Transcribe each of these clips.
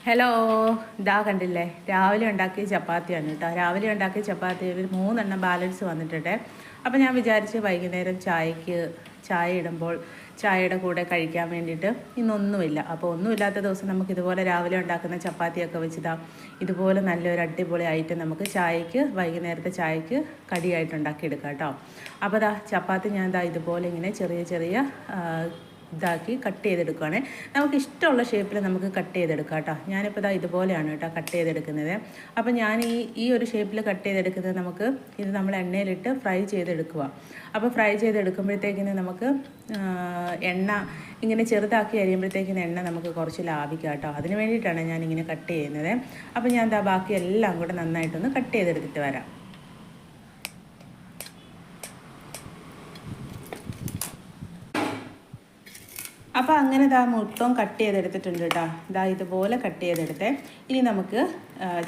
Hello, ഇതാ കണ്ടില്ലേ, രാവിലെ ഉണ്ടാക്കിയ ചപ്പാത്തിയാണ് കേട്ടോ. രാവിലെ ഉണ്ടാക്കിയ ചപ്പാത്തി ഒരു 3 ബാലൻസ് വന്നിട്ടുണ്ട്. അപ്പോൾ ഞാൻ വിചാരിച്ച് വൈകുന്നേരം ചായ ഇടുമ്പോൾ ചായയുടെ കൂടെ കഴിക്കാൻ വേണ്ടിയിട്ട് ഇന്നൊന്നുമില്ല. അപ്പോൾ ഒന്നുമില്ലാത്ത ദിവസം നമുക്ക് ഇതുപോലെ രാവിലെ ഉണ്ടാക്കുന്ന ചപ്പാത്തിയൊക്കെ വെച്ചിതാ ഇതുപോലെ നല്ലൊരു അടിപൊളി ഐറ്റം നമുക്ക് വൈകുന്നേരത്തെ ചായക്ക് കടിയായിട്ട് ഉണ്ടാക്കിയെടുക്കാം കേട്ടോ. അപ്പോൾ ചപ്പാത്തി ഞാൻ ഇതുപോലെ ഇങ്ങനെ ചെറിയ ചെറിയ ഇതാക്കി കട്ട് ചെയ്തെടുക്കുകയാണ്. നമുക്ക് ഇഷ്ടമുള്ള ഷേപ്പിൽ നമുക്ക് കട്ട് ചെയ്തെടുക്കാം കേട്ടോ. ഞാനിപ്പോൾ ഇതുപോലെയാണ് കേട്ടോ കട്ട് ചെയ്തെടുക്കുന്നത്. അപ്പോൾ ഞാൻ ഈ ഒരു ഷേപ്പിൽ കട്ട് ചെയ്തെടുക്കുന്നത് ഇത് നമ്മൾ എണ്ണയിലിട്ട് ഫ്രൈ ചെയ്തെടുക്കുക. അപ്പോൾ ഫ്രൈ ചെയ്തെടുക്കുമ്പോഴത്തേക്കിന് നമുക്ക് എണ്ണ ഇങ്ങനെ ചെറുതാക്കി അരിയുമ്പോഴത്തേക്കിന് എണ്ണ നമുക്ക് കുറച്ച് ലാഭിക്കാം കേട്ടോ. അതിന് വേണ്ടിയിട്ടാണ് ഞാനിങ്ങനെ കട്ട് ചെയ്യുന്നത്. അപ്പോൾ ഞാൻ ബാക്കി എല്ലാം കൂടെ നന്നായിട്ടൊന്ന് കട്ട് ചെയ്തെടുത്തിട്ട് വരാം. അപ്പോൾ അങ്ങനെ മൊത്തം കട്ട് ചെയ്തെടുത്തിട്ടുണ്ട് കേട്ടോ. ഇതുപോലെ കട്ട് ചെയ്തെടുത്തേ. ഇനി നമുക്ക്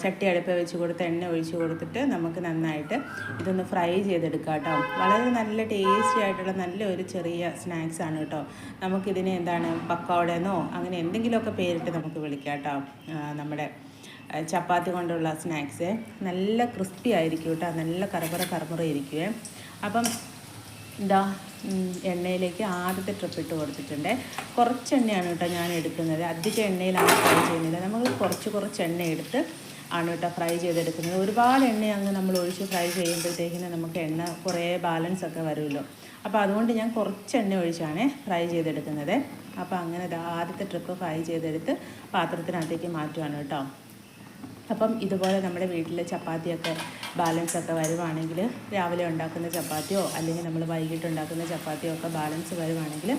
ചട്ടി അടുപ്പ് വെച്ച് കൊടുത്ത് എണ്ണ ഒഴിച്ച് കൊടുത്തിട്ട് നമുക്ക് നന്നായിട്ട് ഇതൊന്ന് ഫ്രൈ ചെയ്തെടുക്കാം കേട്ടോ. വളരെ നല്ല ടേസ്റ്റി ആയിട്ടുള്ള നല്ലൊരു ചെറിയ സ്നാക്സാണ് കേട്ടോ. നമുക്കിതിനെ പക്കോടയെന്നോ അങ്ങനെ എന്തെങ്കിലുമൊക്കെ പേരിട്ട് നമുക്ക് വിളിക്കാം കേട്ടോ. നമ്മുടെ ചപ്പാത്തി കൊണ്ടുള്ള സ്നാക്സ് നല്ല ക്രിസ്പി ആയിരിക്കും കേട്ടോ. നല്ല കറുമുറ ഇരിക്കുവേ. അപ്പം എണ്ണയിലേക്ക് ആദ്യത്തെ ട്രിപ്പ് ഇട്ട് കൊടുത്തിട്ടുണ്ട്. കുറച്ച് എണ്ണയാണ് കേട്ടോ ഞാൻ എടുക്കുന്നത്. അധികം എണ്ണയിലാണ് ഫ്രൈ ചെയ്യുന്നത്. നമ്മൾ കുറച്ച് എണ്ണ എടുത്ത് ആണ് കേട്ടോ ഫ്രൈ ചെയ്തെടുക്കുന്നത്. ഒരുപാട് എണ്ണ നമ്മൾ ഒഴിച്ച് ഫ്രൈ ചെയ്യുമ്പോഴത്തേക്കിന് നമുക്ക് എണ്ണ കുറേ ബാലൻസ് ഒക്കെ വരുമല്ലോ. അപ്പോൾ അതുകൊണ്ട് ഞാൻ കുറച്ച് എണ്ണ ഒഴിച്ചാണ് ഫ്രൈ ചെയ്തെടുക്കുന്നത്. അപ്പോൾ അങ്ങനെ ആദ്യത്തെ ട്രിപ്പ് ഫ്രൈ ചെയ്തെടുത്ത് പാത്രത്തിനകത്തേക്ക് മാറ്റുകയാണ് കേട്ടോ. അപ്പം ഇതുപോലെ നമ്മുടെ വീട്ടിൽ ചപ്പാത്തിയൊക്കെ ബാലൻസൊക്കെ വരുവാണെങ്കിൽ, രാവിലെ ഉണ്ടാക്കുന്ന ചപ്പാത്തിയോ അല്ലെങ്കിൽ നമ്മൾ വൈകിട്ട് ഉണ്ടാക്കുന്ന ചപ്പാത്തിയോ ഒക്കെ ബാലൻസ് വരുവാണെങ്കിൽ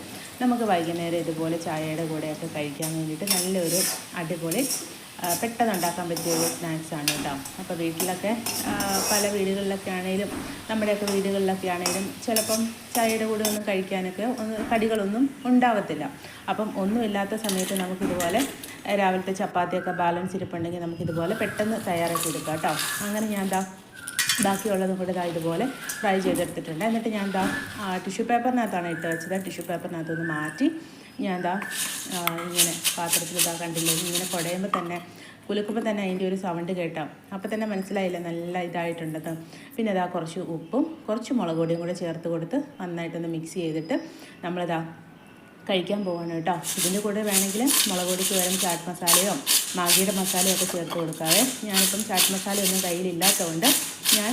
നമുക്ക് വൈകുന്നേരം ഇതുപോലെ ചായയുടെ കൂടെയൊക്കെ കഴിക്കാൻ വേണ്ടിയിട്ട് നല്ലൊരു അടിപൊളി പെട്ടെന്ന് ഉണ്ടാക്കാൻ പറ്റിയ ഒരു സ്നാക്സാണ് കേട്ടോ. അപ്പോൾ വീട്ടിലൊക്കെ പല വീടുകളിലൊക്കെ ആണെങ്കിലും നമ്മുടെയൊക്കെ വീടുകളിലൊക്കെ ആണെങ്കിലും ചിലപ്പം ചായയുടെ കൂടെ ഒന്നും കഴിക്കാനൊക്കെ കടികളൊന്നും ഉണ്ടാവത്തില്ല. അപ്പം ഒന്നുമില്ലാത്ത സമയത്ത് നമുക്കിതുപോലെ രാവിലത്തെ ചപ്പാത്തിയൊക്കെ ബാലൻസ് ഇരിപ്പുണ്ടെങ്കിൽ നമുക്കിതുപോലെ പെട്ടെന്ന് തയ്യാറാക്കി എടുക്കാം കേട്ടോ. അങ്ങനെ ഞാൻ ബാക്കിയുള്ളതും കൂടെ ഇതുപോലെ ഫ്രൈ ചെയ്തെടുത്തിട്ടുണ്ട്. എന്നിട്ട് ഞാൻ ടിഷ്യൂ പേപ്പറിനകത്താണ് ഇട്ട് വെച്ചത്. ടിഷ്യൂ പേപ്പറിനകത്തൊന്ന് മാറ്റി ഞാൻ ഇങ്ങനെ പാത്രത്തിൽ കണ്ടില്ലേ, ഇങ്ങനെ കുടയുമ്പോൾ തന്നെ കുലുക്കുമ്പോൾ തന്നെ അതിൻ്റെ ഒരു സൗണ്ട് കേട്ടോ. അപ്പോൾ തന്നെ മനസ്സിലായില്ല നല്ല ഇതായിട്ടുണ്ടെന്ന്. പിന്നെ കുറച്ച് ഉപ്പും കുറച്ച് മുളക് പൊടിയും കൂടെ ചേർത്ത് കൊടുത്ത് നന്നായിട്ടൊന്ന് മിക്സ് ചെയ്തിട്ട് കഴിക്കാൻ പോവാണ് കേട്ടോ. ഇതിൻ്റെ കൂടെ വേണമെങ്കിൽ മുളക് പൊടിക്ക് പകരം ചാറ്റ് മസാലയോ മാഗിയുടെ മസാലയോ ഒക്കെ ചേർത്ത് കൊടുക്കാവേ. ഞാനിപ്പം ചാറ്റ് മസാലയൊന്നും കയ്യിലില്ലാത്തതുകൊണ്ട് ഞാൻ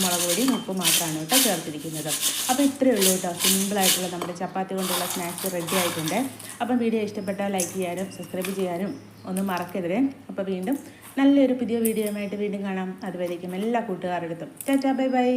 മുളക് പൊടിയും ഉപ്പും മാത്രമാണ് കേട്ടോ ചേർത്തിരിക്കുന്നത്. അപ്പോൾ ഇത്രയേ ഉള്ളൂ കേട്ടോ. സിമ്പിളായിട്ടുള്ള നമ്മുടെ ചപ്പാത്തി കൊണ്ടുള്ള സ്നാക്സ് റെഡി ആയിട്ടുണ്ട്. അപ്പം വീഡിയോ ഇഷ്ടപ്പെട്ടാൽ ലൈക്ക് ചെയ്യാനും സബ്സ്ക്രൈബ് ചെയ്യാനും ഒന്നും മറക്കരുത്. അപ്പോൾ വീണ്ടും നല്ലൊരു പുതിയ വീഡിയോയുമായിട്ട് വീണ്ടും കാണാം. അതുവരേക്കും എല്ലാ കൂട്ടുകാരുടെ അടുത്തും ടാറ്റാ ബൈ ബൈ.